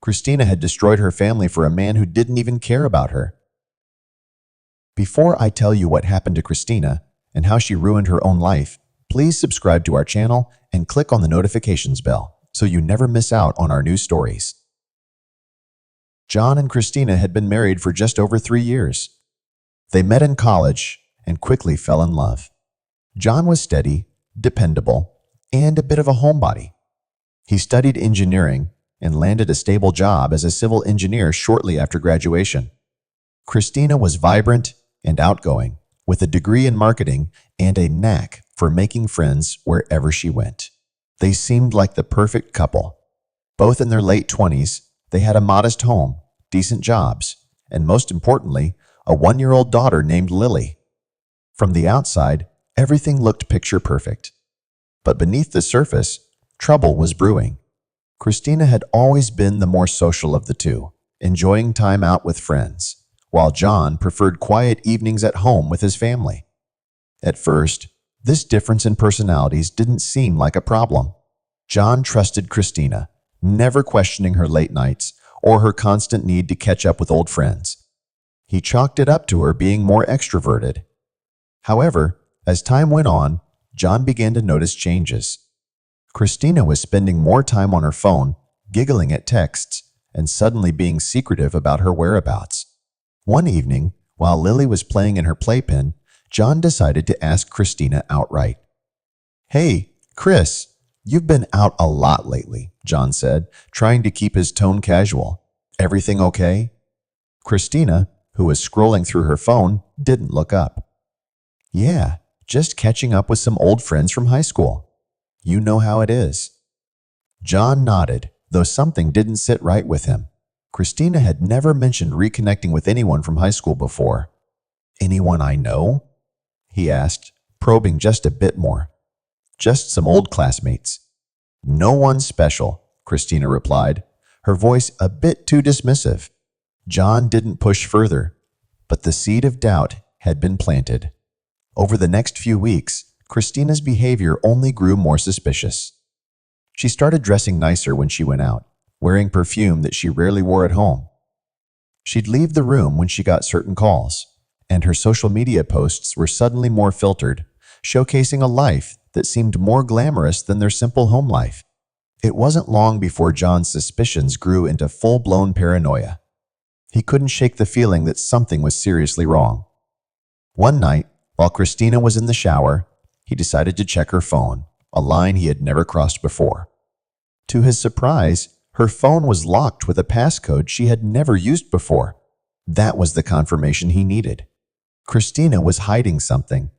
Christina had destroyed her family for a man who didn't even care about her. Before I tell you what happened to Christina and how she ruined her own life, please subscribe to our channel and click on the notifications bell so you never miss out on our new stories. John and Christina had been married for just over 3 years. They met in college and quickly fell in love. John was steady, dependable, and a bit of a homebody. He studied engineering and landed a stable job as a civil engineer shortly after graduation. Christina was vibrant and outgoing, with a degree in marketing and a knack for making friends wherever she went. They seemed like the perfect couple. Both in their late 20s, they had a modest home, decent jobs, and most importantly, a 1-year-old daughter named Lily. From the outside, everything looked picture perfect. But beneath the surface, trouble was brewing. Christina had always been the more social of the two, enjoying time out with friends, while John preferred quiet evenings at home with his family. At first, this difference in personalities didn't seem like a problem. John trusted Christina, never questioning her late nights or her constant need to catch up with old friends. He chalked it up to her being more extroverted. However, as time went on, John began to notice changes. Christina was spending more time on her phone, giggling at texts, and suddenly being secretive about her whereabouts. One evening, while Lily was playing in her playpen, John decided to ask Christina outright. "Hey, Chris, you've been out a lot lately," John said, trying to keep his tone casual. "Everything okay?" Christina, who was scrolling through her phone, didn't look up. "Yeah, just catching up with some old friends from high school. You know how it is." John nodded, though something didn't sit right with him. Christina had never mentioned reconnecting with anyone from high school before. "Anyone I know?" he asked, probing just a bit more. "Just some old classmates." "No one special," Christina replied, her voice a bit too dismissive. John didn't push further, but the seed of doubt had been planted. Over the next few weeks, Christina's behavior only grew more suspicious. She started dressing nicer when she went out, wearing perfume that she rarely wore at home. She'd leave the room when she got certain calls, and her social media posts were suddenly more filtered, showcasing a life that seemed more glamorous than their simple home life. It wasn't long before John's suspicions grew into full-blown paranoia. He couldn't shake the feeling that something was seriously wrong. One night, while Christina was in the shower, he decided to check her phone, a line he had never crossed before. To his surprise, her phone was locked with a passcode she had never used before. That was the confirmation he needed. Christina was hiding something.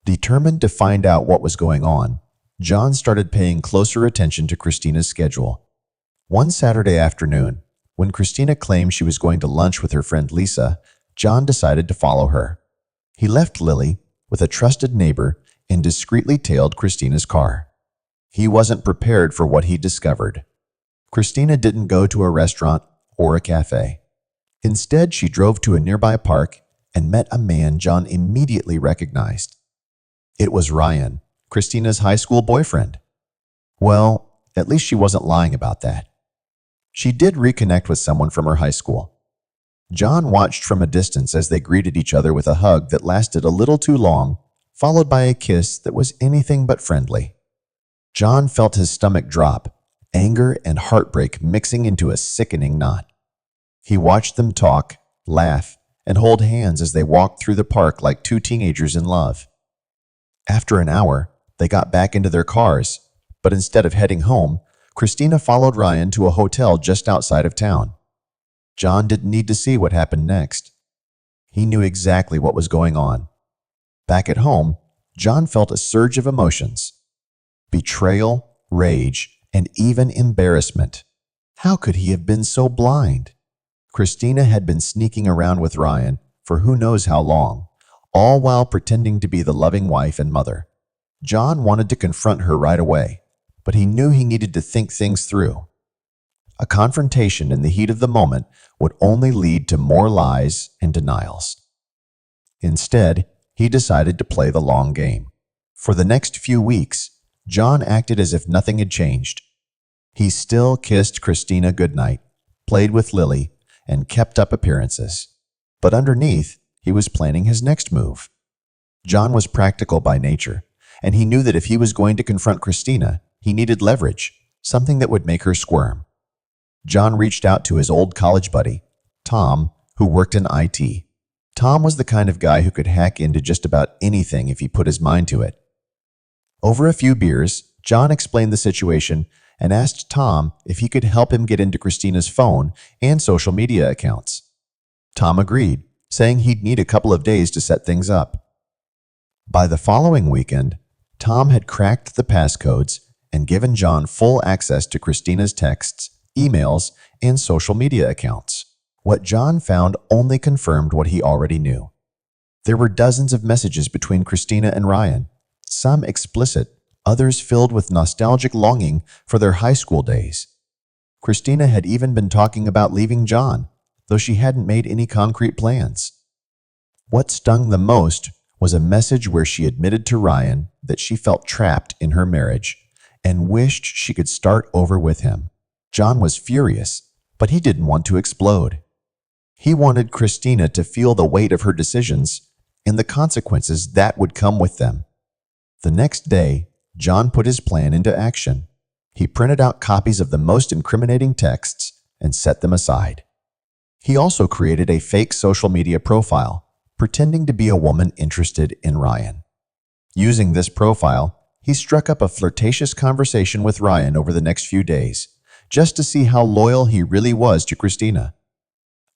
Determined to find out what was going on, John started paying closer attention to Christina's schedule. One Saturday afternoon, when Christina claimed she was going to lunch with her friend Lisa, John decided to follow her. He left Lily with a trusted neighbor and discreetly tailed Christina's car. He wasn't prepared for what he discovered. Christina didn't go to a restaurant or a cafe. Instead, she drove to a nearby park and met a man John immediately recognized. It was Ryan, Christina's high school boyfriend. Well, at least she wasn't lying about that. She did reconnect with someone from her high school. John watched from a distance as they greeted each other with a hug that lasted a little too long, followed by a kiss that was anything but friendly. John felt his stomach drop, anger and heartbreak mixing into a sickening knot. He watched them talk, laugh, and hold hands as they walked through the park like two teenagers in love. After an hour, they got back into their cars, but instead of heading home, Christina followed Ryan to a hotel just outside of town. John didn't need to see what happened next. He knew exactly what was going on. Back at home, John felt a surge of emotions: betrayal, rage, and even embarrassment. How could he have been so blind? Christina had been sneaking around with Ryan for who knows how long, all while pretending to be the loving wife and mother. John wanted to confront her right away, but he knew he needed to think things through. A confrontation in the heat of the moment would only lead to more lies and denials. Instead, he decided to play the long game. For the next few weeks, John acted as if nothing had changed. He still kissed Christina goodnight, played with Lily, and kept up appearances. But underneath, he was planning his next move. John was practical by nature, and he knew that if he was going to confront Christina, he needed leverage, something that would make her squirm. John reached out to his old college buddy, Tom, who worked in IT. Tom was the kind of guy who could hack into just about anything if he put his mind to it. Over a few beers, John explained the situation and asked Tom if he could help him get into Christina's phone and social media accounts. Tom agreed, saying he'd need a couple of days to set things up. By the following weekend, Tom had cracked the passcodes and given John full access to Christina's texts, emails, and social media accounts. What John found only confirmed what he already knew. There were dozens of messages between Christina and Ryan, some explicit, others filled with nostalgic longing for their high school days. Christina had even been talking about leaving John, though she hadn't made any concrete plans. What stung the most was a message where she admitted to Ryan that she felt trapped in her marriage and wished she could start over with him. John was furious, but he didn't want to explode. He wanted Christina to feel the weight of her decisions and the consequences that would come with them. The next day, John put his plan into action. He printed out copies of the most incriminating texts and set them aside. He also created a fake social media profile, pretending to be a woman interested in Ryan. Using this profile, he struck up a flirtatious conversation with Ryan over the next few days, just to see how loyal he really was to Christina.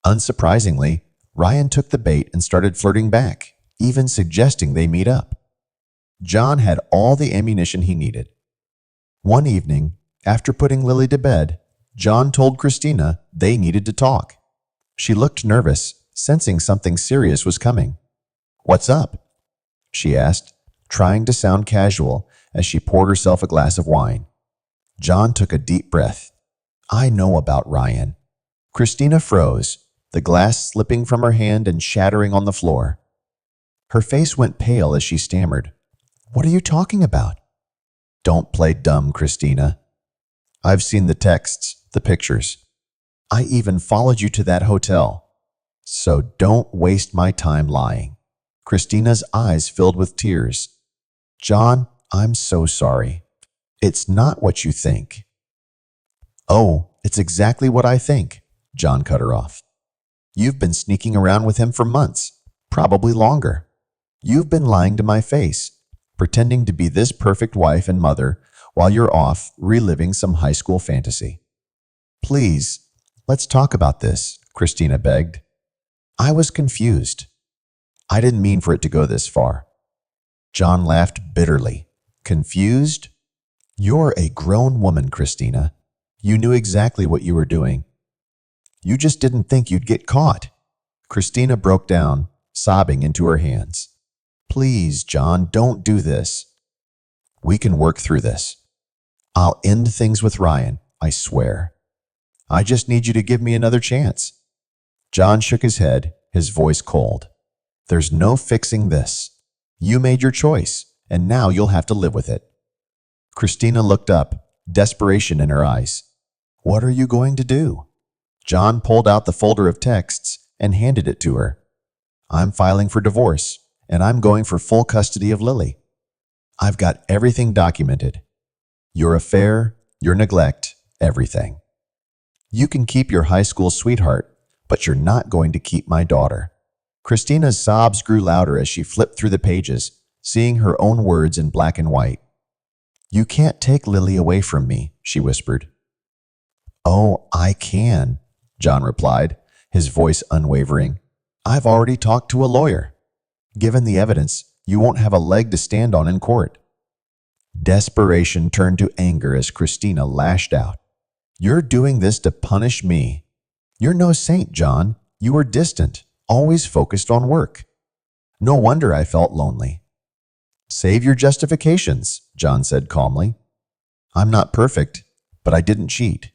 Unsurprisingly, Ryan took the bait and started flirting back, even suggesting they meet up. John had all the ammunition he needed. One evening, after putting Lily to bed, John told Christina they needed to talk. She looked nervous, sensing something serious was coming. "What's up?" she asked, trying to sound casual as she poured herself a glass of wine. John took a deep breath. "I know about Ryan." Christina froze, the glass slipping from her hand and shattering on the floor. Her face went pale as she stammered. "What are you talking about?" "Don't play dumb, Christina. I've seen the texts, the pictures. I even followed you to that hotel. So don't waste my time lying." Christina's eyes filled with tears. "John, I'm so sorry. It's not what you think." "Oh, it's exactly what I think," John cut her off. "You've been sneaking around with him for months, probably longer. You've been lying to my face, pretending to be this perfect wife and mother while you're off reliving some high school fantasy." "Please, let's talk about this," Christina begged. "I was confused. I didn't mean for it to go this far." John laughed bitterly. "Confused? You're a grown woman, Christina. You knew exactly what you were doing. You just didn't think you'd get caught." Christina broke down, sobbing into her hands. "Please, John, don't do this. We can work through this. I'll end things with Ryan, I swear. I just need you to give me another chance." John shook his head, his voice cold. "There's no fixing this. You made your choice, and now you'll have to live with it." Christina looked up, desperation in her eyes. "What are you going to do?" John pulled out the folder of texts and handed it to her. "I'm filing for divorce, and I'm going for full custody of Lily. I've got everything documented. Your affair, your neglect, everything. You can keep your high school sweetheart, but you're not going to keep my daughter." Christina's sobs grew louder as she flipped through the pages, seeing her own words in black and white. "You can't take Lily away from me," she whispered. "Oh, I can," John replied, his voice unwavering. "I've already talked to a lawyer. Given the evidence, you won't have a leg to stand on in court." Desperation turned to anger as Christina lashed out. "You're doing this to punish me. You're no saint, John. You were distant, always focused on work. No wonder I felt lonely." "Save your justifications," John said calmly. "I'm not perfect, but I didn't cheat.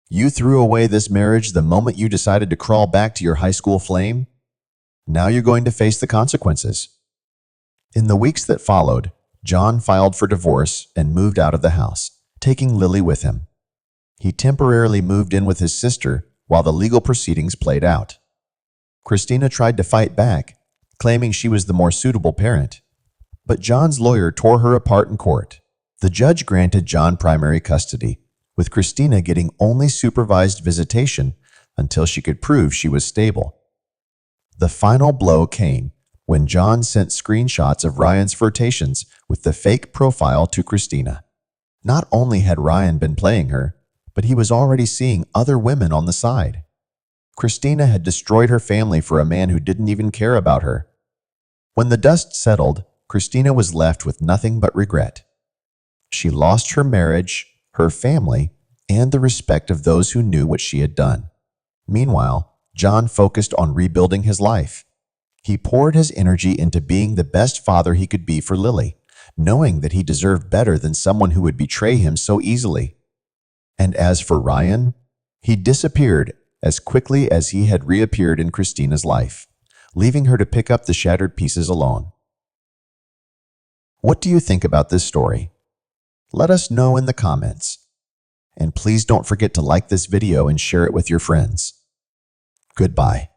You threw away this marriage the moment you decided to crawl back to your high school flame. Now you're going to face the consequences." In the weeks that followed, John filed for divorce and moved out of the house, taking Lily with him. He temporarily moved in with his sister while the legal proceedings played out. Christina tried to fight back, claiming she was the more suitable parent. But John's lawyer tore her apart in court. The judge granted John primary custody, with Christina getting only supervised visitation until she could prove she was stable. The final blow came when John sent screenshots of Ryan's flirtations with the fake profile to Christina. Not only had Ryan been playing her, but he was already seeing other women on the side. Christina had destroyed her family for a man who didn't even care about her. When the dust settled, Christina was left with nothing but regret. She lost her marriage, her family, and the respect of those who knew what she had done. Meanwhile, John focused on rebuilding his life. He poured his energy into being the best father he could be for Lily, knowing that he deserved better than someone who would betray him so easily. And as for Ryan, he disappeared as quickly as he had reappeared in Christina's life, leaving her to pick up the shattered pieces alone. What do you think about this story? Let us know in the comments. And please don't forget to like this video and share it with your friends. Goodbye.